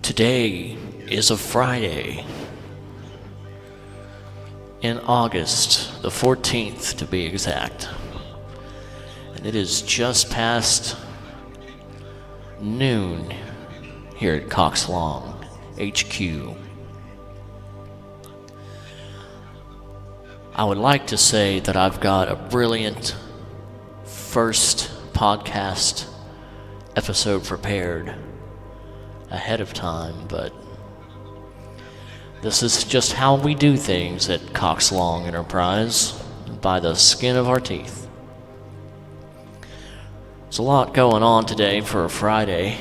Today is a Friday in August, the 14th to be exact. And it is just past noon here at Cox Long HQ. I would like to say that I've got a brilliant first podcast episode prepared ahead of time, but this is just how we do things at Cox Long Enterprise, by the skin of our teeth. There's a lot going on today for a Friday,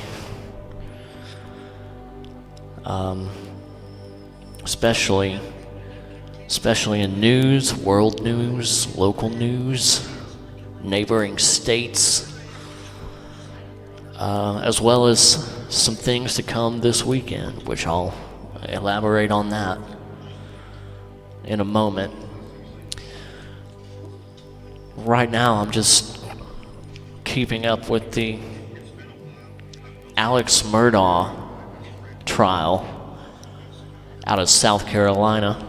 especially in news, world news, local news, neighboring states, as well as some things to come this weekend, which I'll elaborate on that in a moment. Right now, I'm just keeping up with the Alex Murdaugh trial out of South Carolina.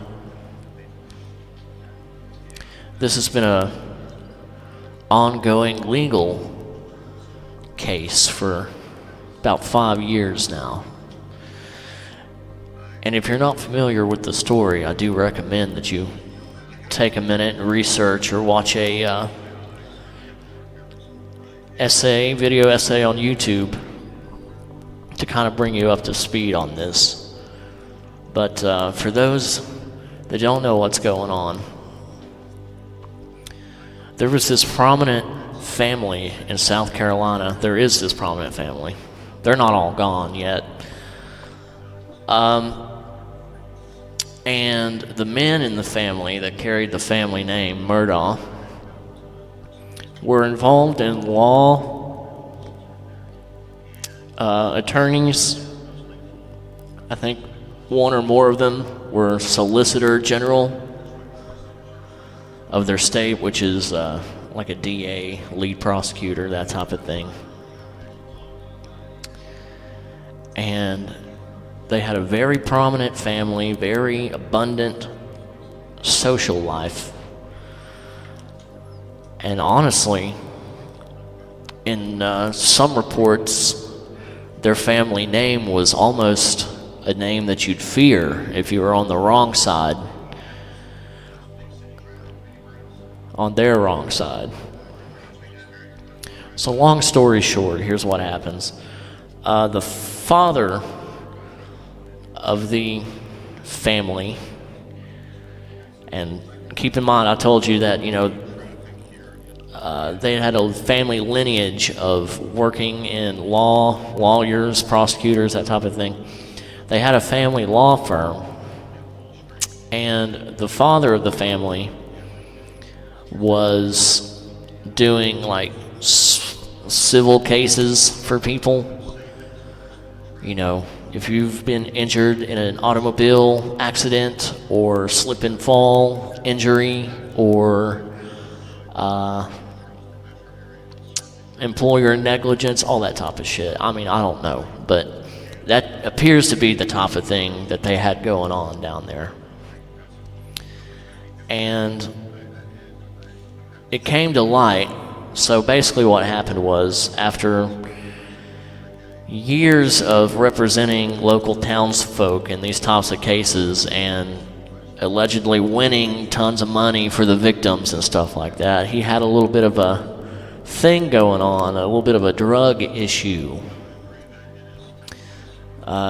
This has been a ongoing legal case for about 5 years now. And if you're not familiar with the story, I do recommend that you take a minute and research or watch a video essay on YouTube to kind of bring you up to speed on this. But for those that don't know what's going on, there was this prominent family in South Carolina. There is this prominent family. They're not all gone yet. And the men in the family that carried the family name, Murdaugh, were involved in law, attorneys. I think one or more of them were Solicitor General of their state, which is like a DA, lead prosecutor, that type of thing. And they had a very prominent family, very abundant social life. And honestly, in some reports, their family name was almost a name that you'd fear if you were on the wrong side, on their wrong side. So long story short, here's what happens. The father of the family, and keep in mind I told you that, they had a family lineage of working in law, lawyers, prosecutors, that type of thing. They had a family law firm, and the father of the family was doing like civil cases for people. If you've been injured in an automobile accident or slip and fall injury or employer negligence, all that type of shit. I don't know, but that appears to be the type of thing that they had going on down there. And it came to light. So basically what happened was, after years of representing local townsfolk in these types of cases and allegedly winning tons of money for the victims and stuff like that, he had a little bit of a thing going on, a little bit of a drug issue.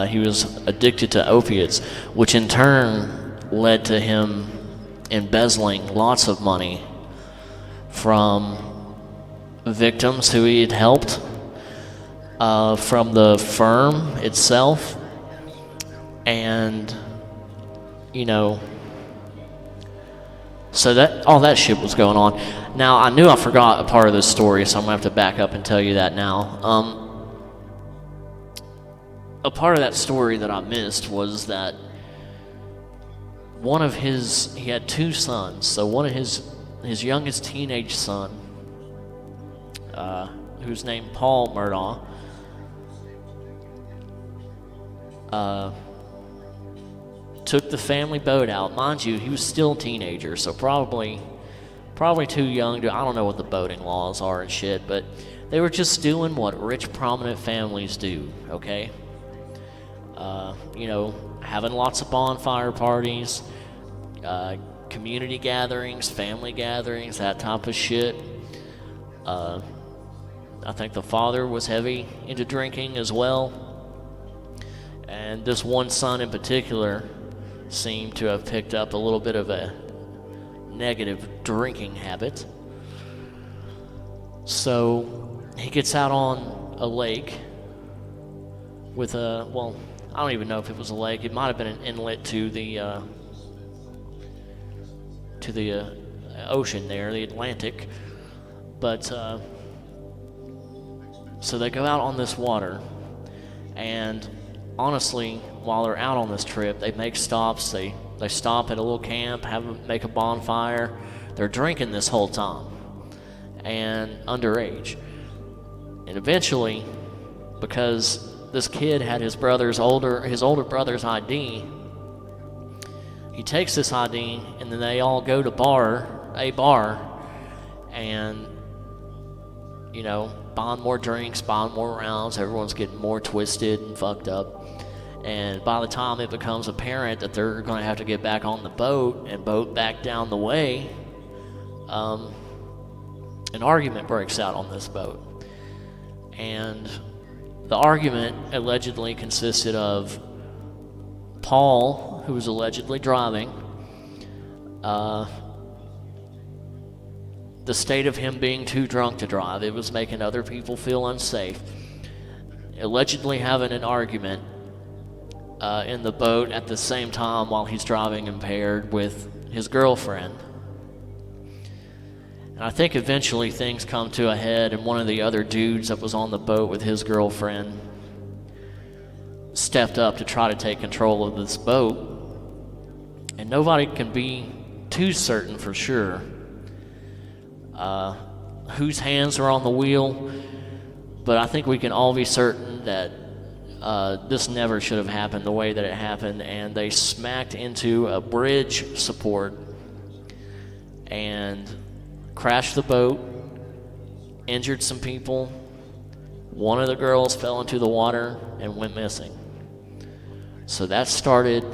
He was addicted to opiates, which in turn led to him embezzling lots of money from victims who he had helped, from the firm itself, and so that all that shit was going on. Now, I knew I forgot a part of this story, so I'm gonna have to back up and tell you that now. A part of that story that I missed was that he had two sons. So one of his youngest teenage son, who's named Paul Murdaugh, took the family boat out. Mind you, he was still a teenager, so probably too young to, I don't know what the boating laws are and shit, but they were just doing what rich, prominent families do, okay? Having lots of bonfire parties, community gatherings, family gatherings, that type of shit. I think the father was heavy into drinking as well. And this one son in particular seemed to have picked up a little bit of a negative drinking habit. So he gets out on a lake with I don't even know if it was a lake. It might have been an inlet to the ocean there, the Atlantic. But so they go out on this water, and honestly, while they're out on this trip, they make stops. They stop at a little camp, make a bonfire. They're drinking this whole time, and underage. And eventually, because this kid had his older brother's ID, he takes this ID, and then they all go to a bar, and buying more drinks, buying more rounds. Everyone's getting more twisted and fucked up. And by the time it becomes apparent that they're going to have to get back on the boat and boat back down the way, an argument breaks out on this boat. And the argument allegedly consisted of Paul, who was allegedly driving, the state of him being too drunk to drive. It was making other people feel unsafe. Allegedly having an argument in the boat at the same time while he's driving impaired with his girlfriend. And I think eventually things come to a head, and one of the other dudes that was on the boat with his girlfriend stepped up to try to take control of this boat. And nobody can be too certain for sure whose hands are on the wheel, but I think we can all be certain that this never should have happened the way that it happened, and they smacked into a bridge support and crashed the boat, injured some people. One of the girls fell into the water and went missing. So that started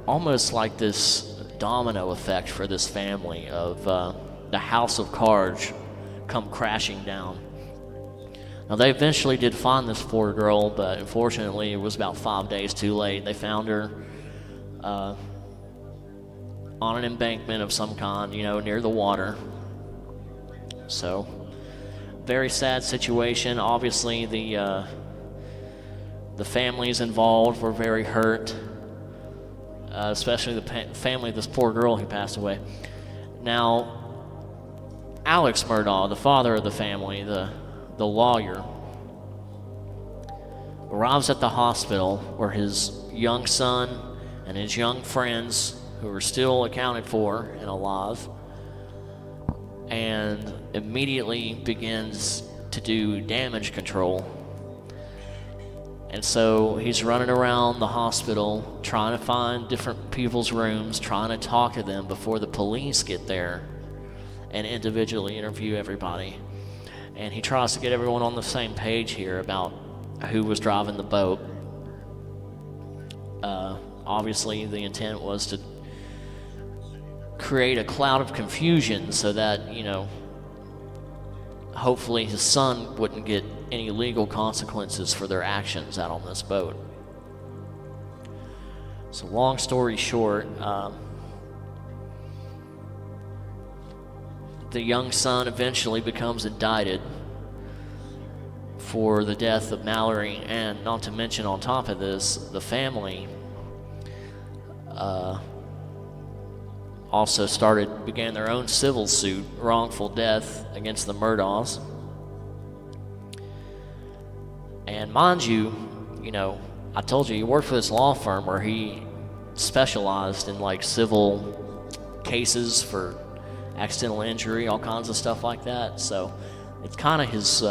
almost like this domino effect for this family of the house of cards come crashing down. Now, they eventually did find this poor girl, but unfortunately it was about 5 days too late. They found her on an embankment of some kind, near the water. So, very sad situation. Obviously, the families involved were very hurt, especially the family of this poor girl who passed away. Now, Alex Murdaugh, the father of the family, the lawyer, arrives at the hospital where his young son and his young friends, who are still accounted for and alive, and immediately begins to do damage control. And so he's running around the hospital trying to find different people's rooms, trying to talk to them before the police get there and individually interview everybody. And he tries to get everyone on the same page here about who was driving the boat. Obviously, the intent was to create a cloud of confusion so that, hopefully his son wouldn't get any legal consequences for their actions out on this boat. So long story short, the young son eventually becomes indicted for the death of Mallory, and not to mention on top of this, the family also began their own civil suit, wrongful death, against the Murdaughs. And mind you, I told you he worked for this law firm where he specialized in civil cases for accidental injury, all kinds of stuff like that. So it's kind of his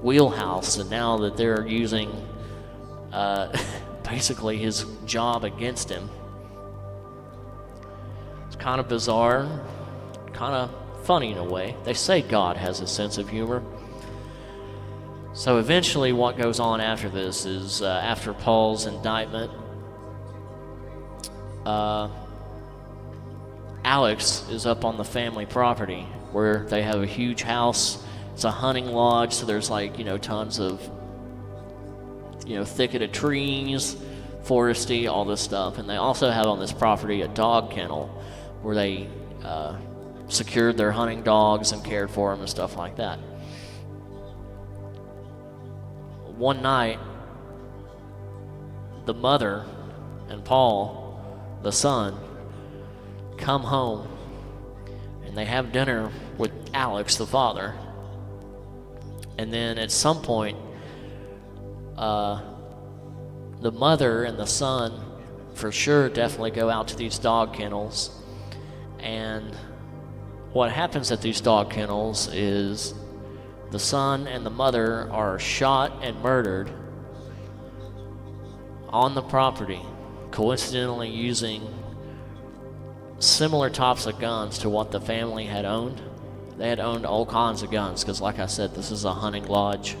wheelhouse. And now that they're using basically his job against him. It's kind of bizarre, kind of funny in a way. They say God has a sense of humor. So eventually what goes on after this is after Paul's indictment, Alex is up on the family property where they have a huge house. It's a hunting lodge, so there's tons of thicket of trees, foresty, all this stuff. And they also have on this property a dog kennel where they secured their hunting dogs and cared for them and stuff like that. One night, the mother and Paul, the son, come home and they have dinner with Alex, the father. And then at some point, the mother and the son for sure definitely go out to these dog kennels. And what happens at these dog kennels is the son and the mother are shot and murdered on the property, coincidentally using similar types of guns to what the family had owned. They had owned all kinds of guns because, like I said, this is a hunting lodge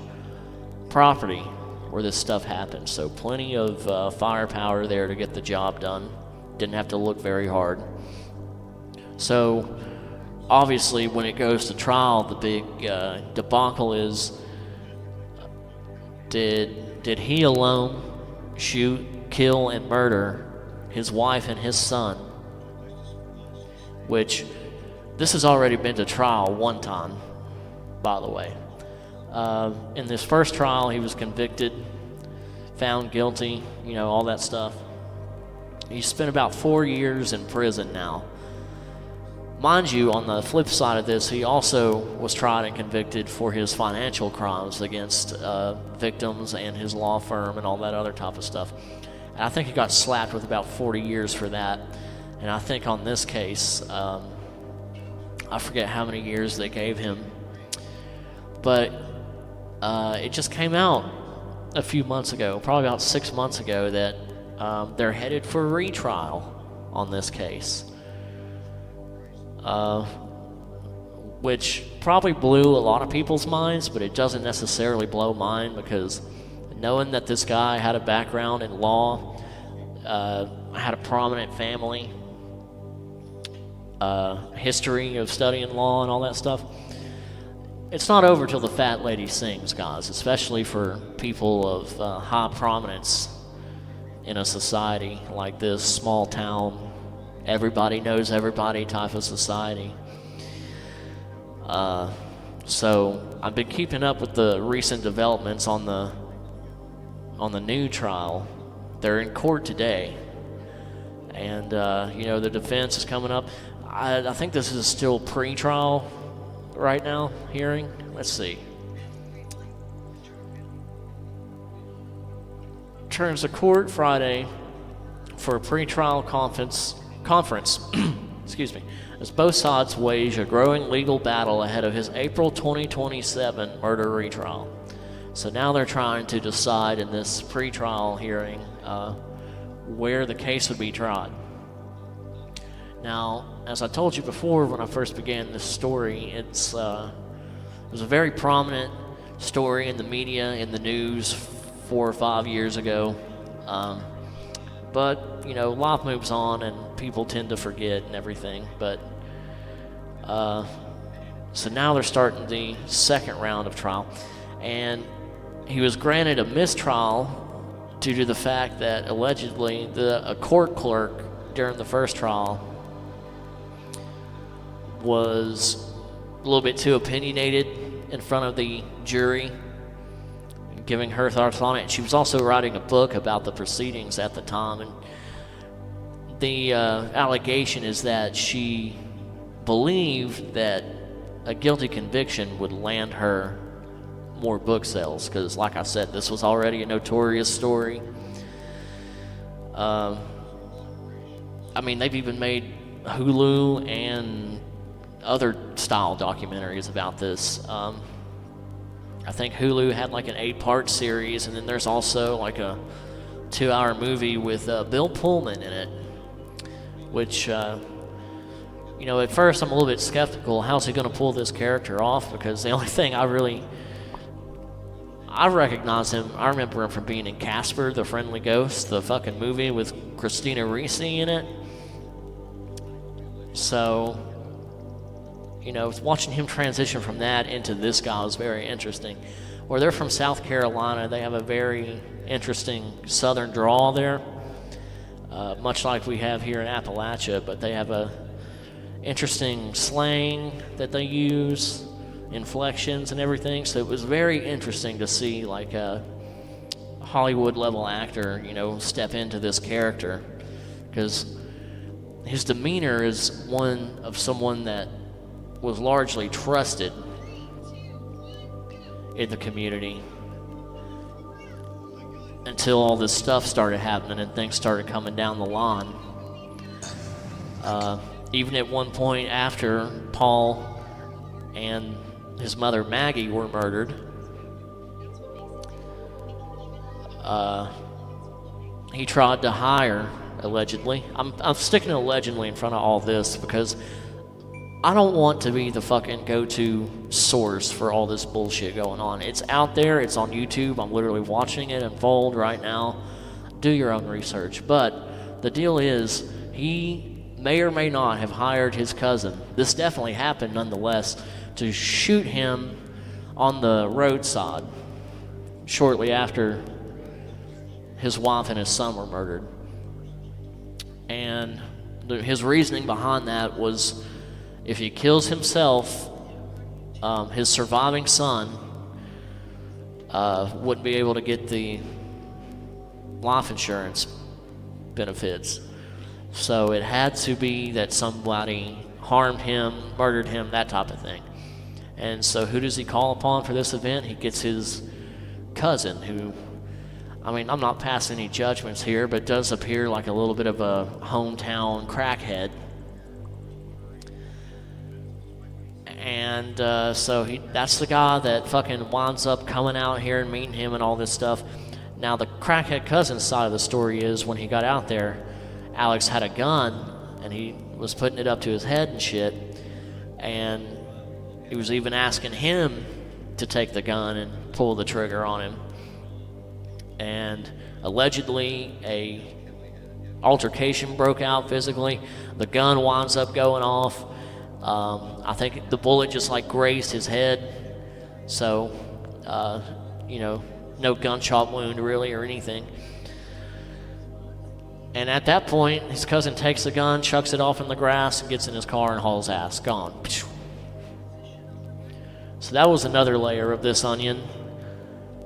property where this stuff happened. So plenty of firepower there to get the job done. Didn't have to look very hard. So obviously when it goes to trial, the big debacle is, did he alone shoot, kill, and murder his wife and his son? Which, this has already been to trial one time, by the way. In this first trial, he was convicted, found guilty, all that stuff. He spent about 4 years in prison now. Mind you, on the flip side of this, he also was tried and convicted for his financial crimes against victims and his law firm and all that other type of stuff. And I think he got slapped with about 40 years for that. And I think on this case, I forget how many years they gave him, but it just came out a few months ago, probably about 6 months ago, that they're headed for a retrial on this case, which probably blew a lot of people's minds, but it doesn't necessarily blow mine, because knowing that this guy had a background in law, had a prominent family, history of studying law and all that stuff, it's not over till the fat lady sings, guys, especially for people of high prominence in a society like this, small town, everybody knows everybody type of society. So I've been keeping up with the recent developments on the new trial. They're in court today, and the defense is coming up. I think this is still pre-trial right now hearing. Let's see. Turns to court Friday for a pre-trial conference. Excuse me. As both sides wage a growing legal battle ahead of his April 2027 murder retrial. So now they're trying to decide in this pre-trial hearing where the case would be tried. Now, as I told you before when I first began this story, it was a very prominent story in the media, in the news 4 or 5 years ago. But, life moves on and people tend to forget and everything. But, so now they're starting the second round of trial. And he was granted a mistrial due to the fact that allegedly a court clerk during the first trial was a little bit too opinionated in front of the jury, giving her thoughts on it. She was also writing a book about the proceedings at the time, and the allegation is that she believed that a guilty conviction would land her more book sales, because like I said, this was already a notorious story. They've even made Hulu and other style documentaries about this. I think Hulu had like an 8-part series, and then there's also like a 2-hour movie with Bill Pullman in it, which, at first I'm a little bit skeptical. How's he going to pull this character off? Because the only thing I recognize him, I remember him from being in Casper, the Friendly Ghost, the fucking movie with Christina Ricci in it. So, watching him transition from that into this guy was very interesting. Where they're from South Carolina, they have a very interesting southern drawl there, much like we have here in Appalachia, but they have a interesting slang that they use, inflections and everything. So it was very interesting to see like a Hollywood level actor, step into this character, because his demeanor is one of someone that was largely trusted in the community until all this stuff started happening and things started coming down the line. Even at one point after Paul and his mother Maggie were murdered, he tried to hire, allegedly. I'm sticking allegedly in front of all this because I don't want to be the fucking go-to source for all this bullshit going on. It's out there, it's on YouTube, I'm literally watching it unfold right now. Do your own research. But the deal is, he may or may not have hired his cousin, this definitely happened nonetheless, to shoot him on the roadside shortly after his wife and his son were murdered. And his reasoning behind that was, if he kills himself, his surviving son wouldn't be able to get the life insurance benefits. So it had to be that somebody harmed him, murdered him, that type of thing. And so who does he call upon for this event? He gets his cousin, who, I'm not passing any judgments here, but does appear like a little bit of a hometown crackhead. And so that's the guy that fucking winds up coming out here and meeting him and all this stuff. Now the crackhead cousin's side of the story is, when he got out there, Alex had a gun and he was putting it up to his head and shit, and he was even asking him to take the gun and pull the trigger on him. And allegedly a altercation broke out physically. The gun winds up going off. I think the bullet just like grazed his head, so no gunshot wound really or anything. And at that point, his cousin takes the gun, chucks it off in the grass, and gets in his car and hauls ass. Gone. So that was another layer of this onion.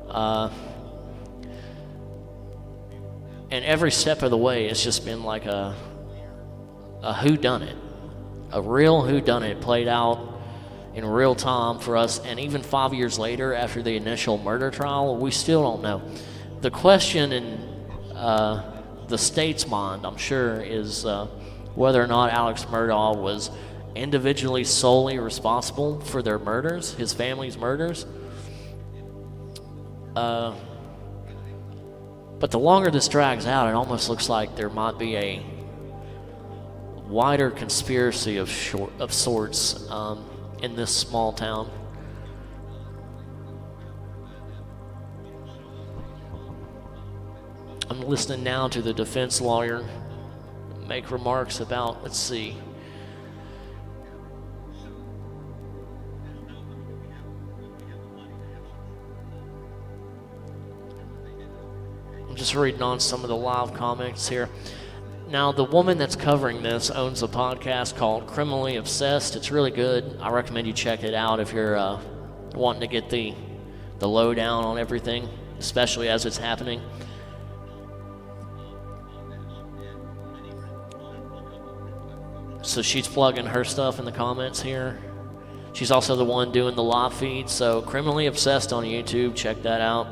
And every step of the way, it's just been like a whodunit. A real whodunit played out in real time for us, and even 5 years later, after the initial murder trial, we still don't know. The question in the state's mind, I'm sure, is whether or not Alex Murdaugh was individually solely responsible for their murders, his family's murders. But the longer this drags out, it almost looks like there might be a wider conspiracy of sorts in this small town. I'm listening now to the defense lawyer make remarks about, let's see. I'm just reading on some of the live comments here. Now, the woman that's covering this owns a podcast called Criminally Obsessed. It's really good. I recommend you check it out if you're wanting to get the lowdown on everything, especially as it's happening. So she's plugging her stuff in the comments here. She's also the one doing the live feed. So Criminally Obsessed on YouTube, check that out.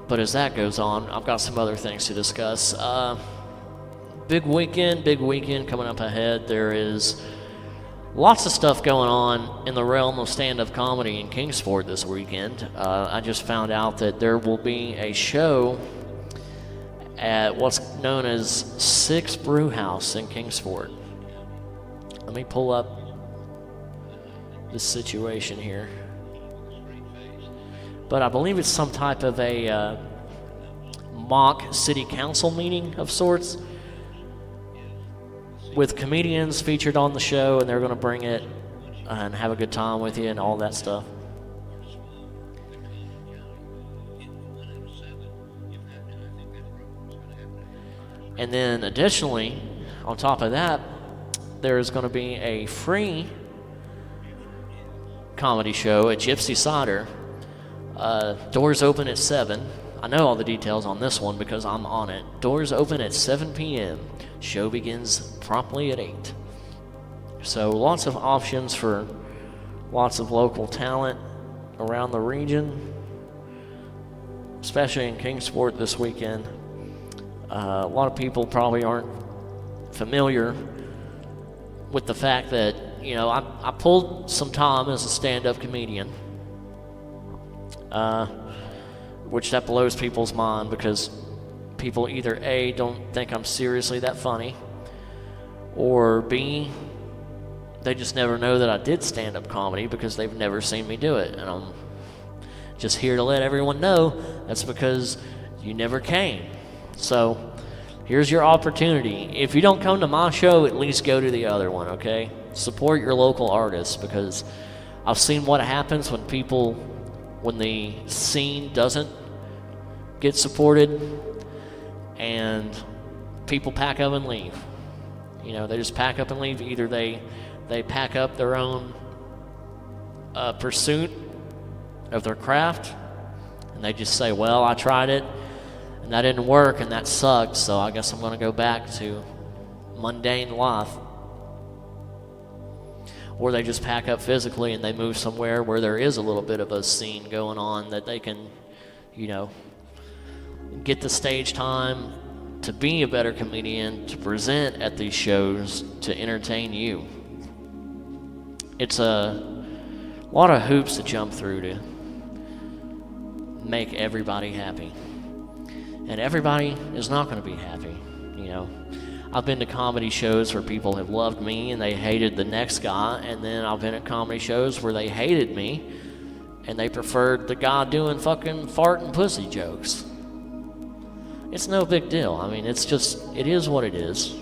But as that goes on, I've got some other things to discuss. Big weekend coming up ahead. There is Lots of stuff going on in the realm of stand-up comedy in Kingsport this weekend. I just found out that there will be a show at what's known as Six Brew House in Kingsport. Let me pull up this situation here. But I believe it's some type of a mock city council meeting of sorts, with comedians featured on the show, and they're going to bring it and have a good time with you and all that stuff. And then additionally, on top of that, there's going to be a free comedy show at Gypsy Cider. Doors open at 7. I know all the details on this one because I'm on it. Doors open at 7 p.m. Show begins promptly at 8. So lots of options for lots of local talent around the region, especially in Kingsport this weekend. A lot of people probably aren't familiar with the fact that, you know, I pulled some time as a stand-up comedian, which that blows people's mind because people either A, don't think I'm seriously that funny, or B, they just never know that I did stand-up comedy because they've never seen me do it. And I'm just here to let everyone know that's because you never came. So here's your opportunity. If you don't come to my show, at least go to the other one, okay? Support your local artists, because I've seen what happens when the scene doesn't get supported and people pack up and leave. You know, they just pack up and leave. Either they pack up their own pursuit of their craft, and they just say, well, I tried it and that didn't work and that sucked, so I guess I'm going to go back to mundane life. Or they just pack up physically and they move somewhere where there is a little bit of a scene going on that they can, you know, get the stage time to be a better comedian, to present at these shows, to entertain you. It's a lot of hoops to jump through to make everybody happy. And everybody is not going to be happy, you know. I've been to comedy shows where people have loved me and they hated the next guy, and then I've been at comedy shows where they hated me and they preferred the guy doing fucking fart and pussy jokes. It's no big deal. I mean, it is what it is.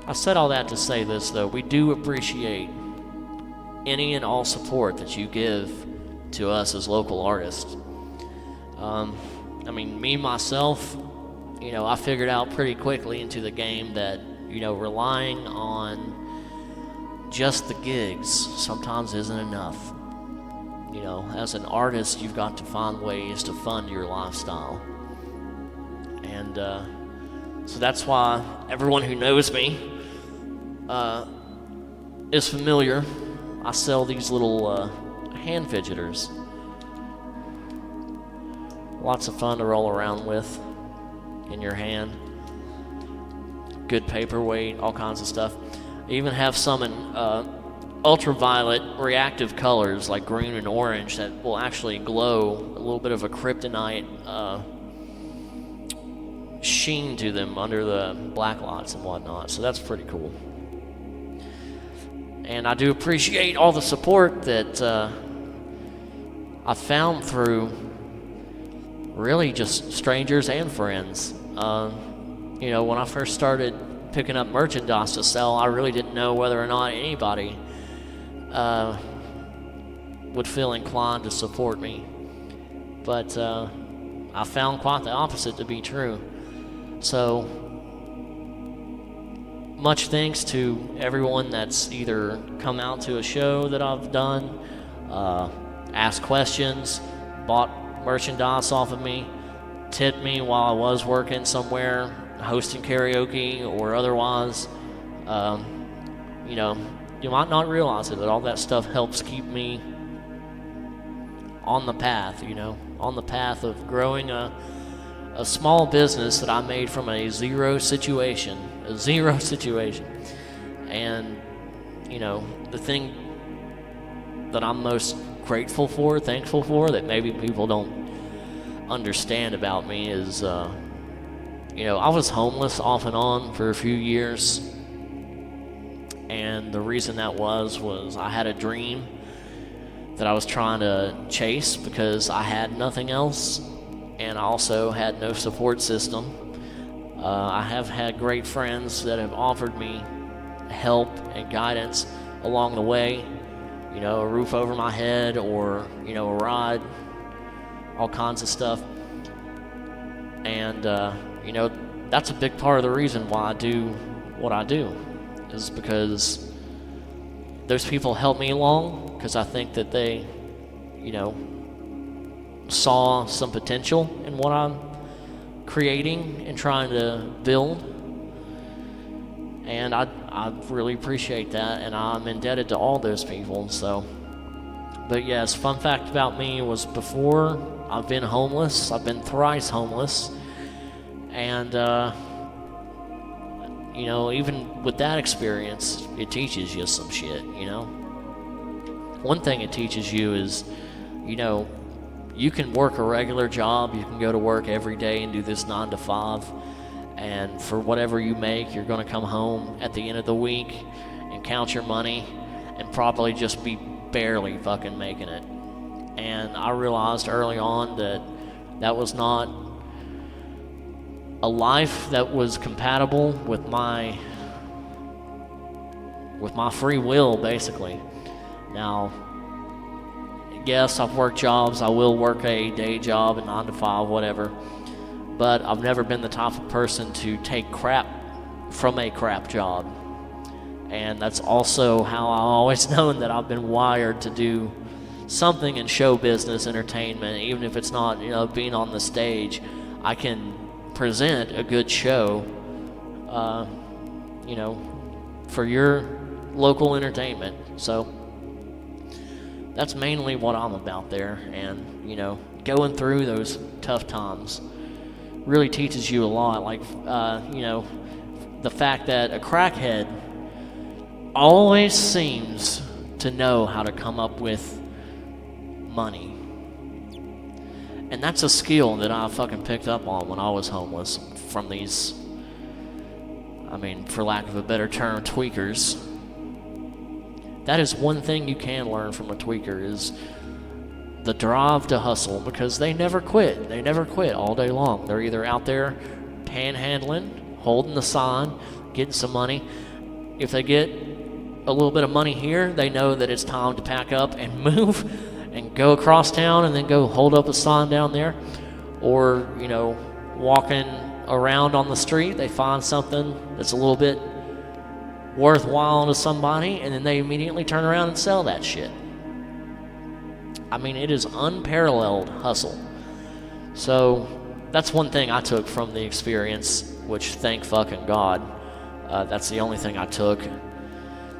I said all that to say this, though. We do appreciate any and all support that you give to us as local artists. I mean, me, myself, you know, I figured out pretty quickly into the game that, you know, relying on just the gigs sometimes isn't enough. You know, as an artist, you've got to find ways to fund your lifestyle. And so that's why everyone who knows me is familiar. I sell these little hand fidgeters. Lots of fun to roll around with in your hand. Good paperweight, all kinds of stuff. I even have some in ultraviolet reactive colors like green and orange that will actually glow, a little bit of a kryptonite sheen to them under the black lights and whatnot. So that's pretty cool. And I do appreciate all the support that I found through really just strangers and friends. You know, when I first started picking up merchandise to sell, I really didn't know whether or not anybody would feel inclined to support me. But I found quite the opposite to be true. So, much thanks to everyone that's either come out to a show that I've done, asked questions, bought merchandise off of me, tipped me while I was working somewhere, hosting karaoke or otherwise. You know, you might not realize it, but all that stuff helps keep me on the path, on the path of growing a small business that I made from a zero situation. And, the thing that I'm most thankful for, that maybe people don't understand about me is, I was homeless off and on for a few years. And the reason that was I had a dream that I was trying to chase because I had nothing else, and I also had no support system. I have had great friends that have offered me help and guidance along the way, a roof over my head or, a ride, all kinds of stuff. And, that's a big part of the reason why I do what I do, is because those people helped me along, because I think that they, saw some potential in what I'm creating and trying to build. And I really appreciate that, and I'm indebted to all those people. So, but yes, fun fact about me was, before, I've been homeless. I've been thrice homeless. And, even with that experience, it teaches you some shit, One thing it teaches you is, you can work a regular job. You can go to work every day and do this 9 to 5. And for whatever you make, you're going to come home at the end of the week and count your money and probably just be barely fucking making it. And I realized early on that was not a life that was compatible with my free will, basically. Now, yes, I've worked jobs. I will work a day job, a 9 to 5, whatever. But I've never been the type of person to take crap from a crap job. And that's also how I've always known that I've been wired to do something in show business, entertainment. Even if it's not, being on the stage, I can present a good show, for your local entertainment. So that's mainly what I'm about there. And, going through those tough times really teaches you a lot. Like, the fact that a crackhead always seems to know how to come up with money. And that's a skill that I fucking picked up on when I was homeless from these, for lack of a better term, tweakers. That is one thing you can learn from a tweaker, is the drive to hustle, because they never quit. They never quit all day long. They're either out there panhandling, holding the sign, getting some money. If they get a little bit of money here, they know that it's time to pack up and move and go across town and then go hold up a sign down there. Or, walking around on the street, they find something that's a little bit worthwhile to somebody, and then they immediately turn around and sell that shit. It is unparalleled hustle. So that's one thing I took from the experience, which, thank fucking God, that's the only thing I took.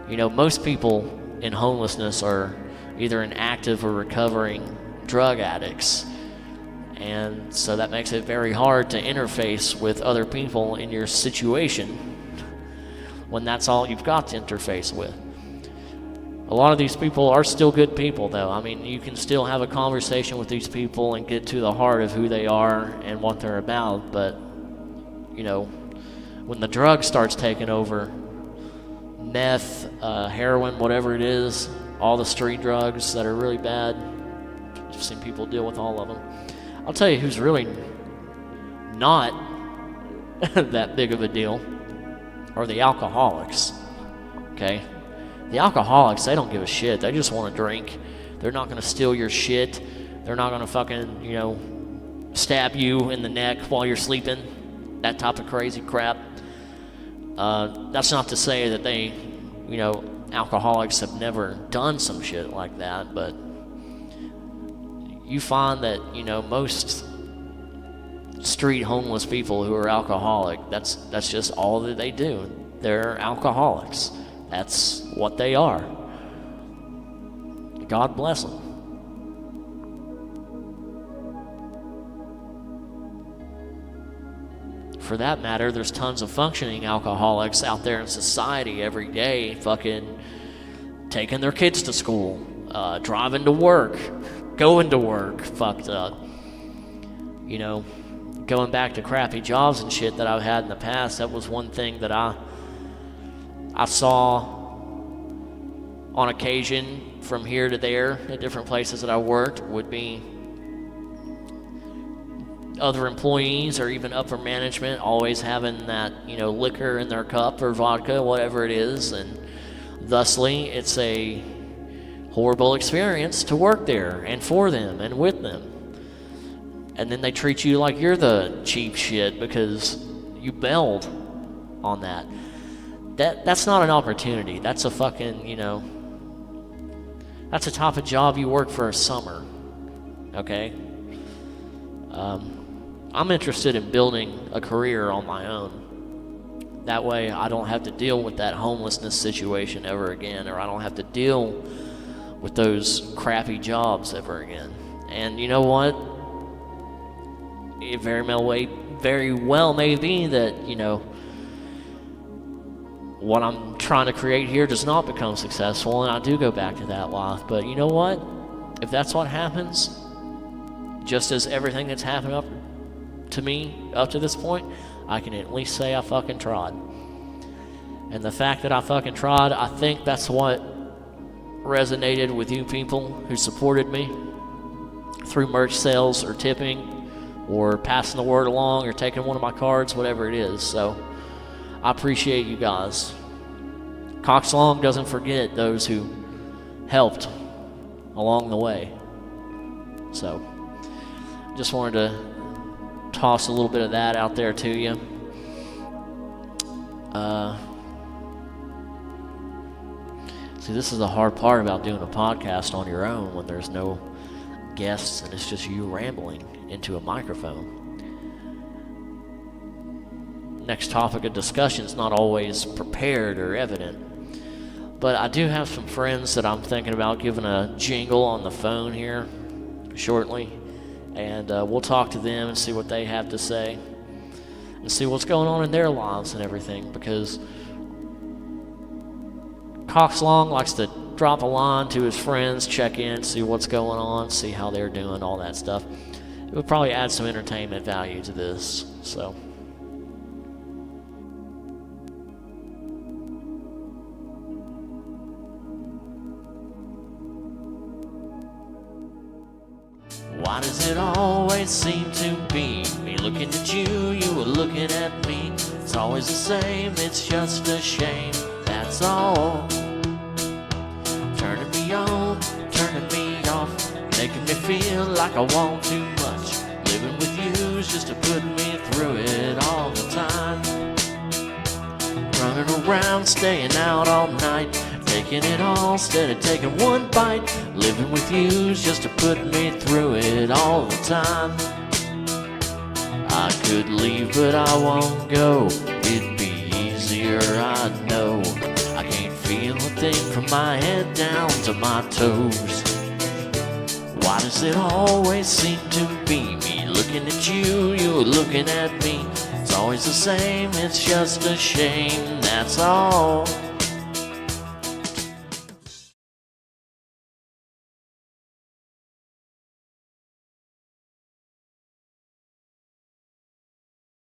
Most people in homelessness are either an active or recovering drug addicts. And so that makes it very hard to interface with other people in your situation when that's all you've got to interface with. A lot of these people are still good people, though. You can still have a conversation with these people and get to the heart of who they are and what they're about. But, when the drug starts taking over, meth, heroin, whatever it is, all the street drugs that are really bad, I've seen people deal with all of them. I'll tell you who's really not that big of a deal are the alcoholics, okay? The alcoholics, they don't give a shit. They just want to drink. They're not going to steal your shit. They're not going to fucking, stab you in the neck while you're sleeping. That type of crazy crap. That's not to say that they, alcoholics have never done some shit like that, but you find that, most street homeless people who are alcoholic, that's just all that they do. They're alcoholics. That's what they are. God bless them. for that matter, there's tons of functioning alcoholics out there in society every day, fucking taking their kids to school, driving to work, going to work, fucked up. You know, going back to crappy jobs and shit that I've had in the past, that was one thing that I saw on occasion from here to there at different places that I worked would be other employees or even upper management always having that, you know, liquor in their cup or vodka, whatever it is, and thusly it's a horrible experience to work there and for them and with them. And then they treat you like you're the cheap shit because you bailed on that. That's not an opportunity. That's a fucking, you know, that's a type of job you work for a summer, okay? I'm interested in building a career on my own. That way I don't have to deal with that homelessness situation ever again, or I don't have to deal with those crappy jobs ever again. And you know what? It very well may be that, you know, what I'm trying to create here does not become successful, and I do go back to that life. But you know what? If that's what happens, just as everything that's happened up to me up to this point, I can at least say I fucking tried. And the fact that I fucking tried, I think that's what resonated with you people who supported me through merch sales or tipping or passing the word along or taking one of my cards, whatever it is. So I appreciate you guys. Cox Long doesn't forget those who helped along the way. So just wanted to toss a little bit of that out there to you. See, this is the hard part about doing a podcast on your own when there's no guests and it's just you rambling into a microphone. Next topic of discussion is not always prepared or evident, but I do have some friends that I'm thinking about giving a jingle on the phone here shortly, and we'll talk to them and see what they have to say and see what's going on in their lives and everything, because Cox Long likes to drop a line to his friends, check in, see what's going on, see how they're doing, all that stuff. It would probably add some entertainment value to this, so. Why does it always seem to be me looking at you, you are looking at me? It's always the same, it's just a shame, that's all. Turning me on, turning me off, making me feel like I want too much. Living with you's just to put me through it all the time. Running around, staying out all night, taking it all instead of taking one bite. Living with you's just to put me through it all the time. I could leave but I won't go, it'd be easier I know. I can't feel a thing from my head down to my toes. Why does it always seem to be me looking at you, you're looking at me? It's always the same, it's just a shame, that's all.